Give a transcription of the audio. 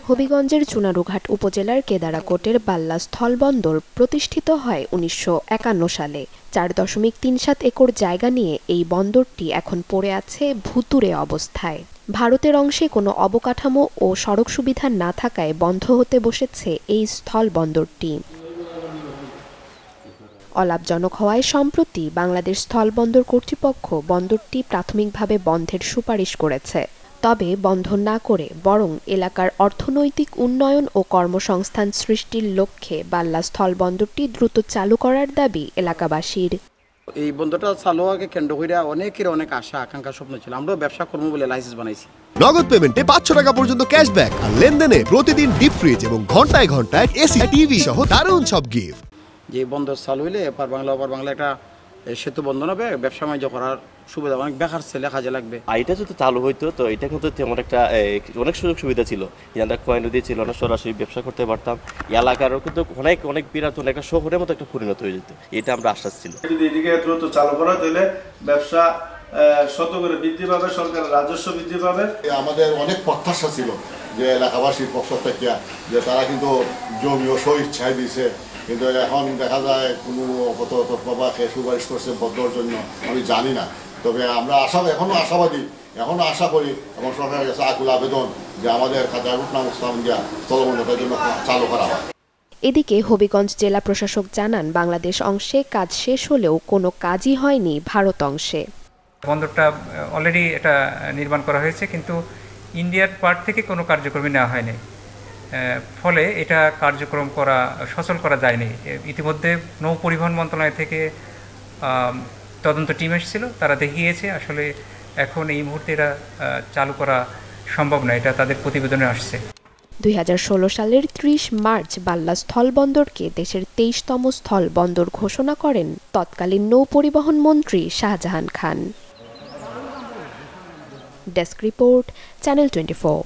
হবিগঞ্জের চুনারুঘাট উপজেলার কেদারাকোটের বাল্লা স্থলবন্দর প্রতিষ্ঠিত হয় ১৯৫১ সালে। ৪.৩৭ একর জায়গা নিয়ে এই বন্দরটি এখন পড়ে আছে ভুতুড়ে অবস্থায়। ভারতের অংশে কোনো অবকাঠামো ও সড়ক সুবিধা না থাকায় বন্ধ হতে বসেছে এই স্থলবন্দরটি। অলাভজনক হওয়ায় সম্প্রতি বাংলাদেশ স্থলবন্দর কর্তৃপক্ষ বন্দরটি প্রাথমিকভাবে বন্ধের সুপারিশ করেছে। তবে বন্ধ না করে বরং এলাকার অর্থনৈতিক উন্নয়ন ও কর্মসংস্থান সৃষ্টির লক্ষ্যে বাল্লা স্থলবন্দরটি দ্রুত চালু করার দাবি এলাকাবাসীর। এই বন্দরটা চালু হওয়াকে কেন্দ্র করে অনেকের অনেক আশা আকাঙ্ক্ষা স্বপ্ন ছিল। আমরাও ব্যবসা করবো বলে লাইসেন্স বানাইছি। নগদ পেমেন্টে 500 টাকা পর্যন্ত ক্যাশব্যাক আর লেনদেনে প্রতিদিন ডিপ ফ্রিজ এবং ঘন্টায় ঘন্টায় এসি টিভি সহ দারুণ সব গিফট। যে বন্দর চালু হইলে এপার বাংলা একটা সেতু বন্ধন হবে, ব্যবসা বাণিজ্য করার সুবিধা, অনেক বেকার ছেলে কাজে লাগবে। এটা যদি চালু হইতো তো এটা কিন্তু তেমন একটা অনেক সুযোগ সুবিধা ছিল। আমরা কয় নদী ছিল না, সরাসরি ব্যবসা করতে পারতাম। এলাকারও কিন্তু অনেক বিরাট একটা শহরের মতো একটা পরিণত হয়ে যেত। এটা আমরা আশ্বাস ছিল। যদি এদিকে দ্রুত চালু করা তাহলে ব্যবসা শত করে বৃদ্ধি পাবে, সরকারের রাজস্ব বৃদ্ধি পাবে। আমাদের অনেক প্রত্যাশা ছিল যে এলাকাবাসীর পক্ষ থেকে যে তারা কিন্তু জমি ও স্বেচ্ছায় দিয়েছে, কিন্তু এখন দেখা যায় কোনো প্রভাকে সুপারিশ করছে বন্ধর জন্য আমি জানি না। তবে আমরা এখনো আশাবাদী, এখনো আশা করি এবং সরকারের কাছে আকুল আবেদন যে আমাদের খাতারুট নাম ইসলামিয়া স্থলবন্দরের জন্য চালু করা হয়। এদিকে হবিগঞ্জ জেলা প্রশাসক জানান, বাংলাদেশ অংশে কাজ শেষ হলেও কোনো কাজই হয়নি ভারত অংশে। বন্দরটা অলরেডি এটা নির্মাণ করা হয়েছে, কিন্তু ইন্ডিয়ার পার্ট থেকে কোনো কার্যক্রমই নেওয়া হয়নি। ফলে এটা কার্যক্রম সচল করা যায়নি। ইতিমধ্যে নৌ পরিবহন মন্ত্রণালয় থেকে তদন্ত টিম এসেছিল, তারা দেখিয়েছে আসলে এখন এই মুহূর্তে এটা চালু করা সম্ভব না, এটা তাদের প্রতিবেদনে আসছে। ২০১৬ সালের ৩০ মার্চ বাল্লা স্থলবন্দরকে দেশের ২৩তম স্থলবন্দর ঘোষণা করেন তৎকালীন নৌ পরিবহন মন্ত্রী Shahjahan Khan. Desk report, channel 24।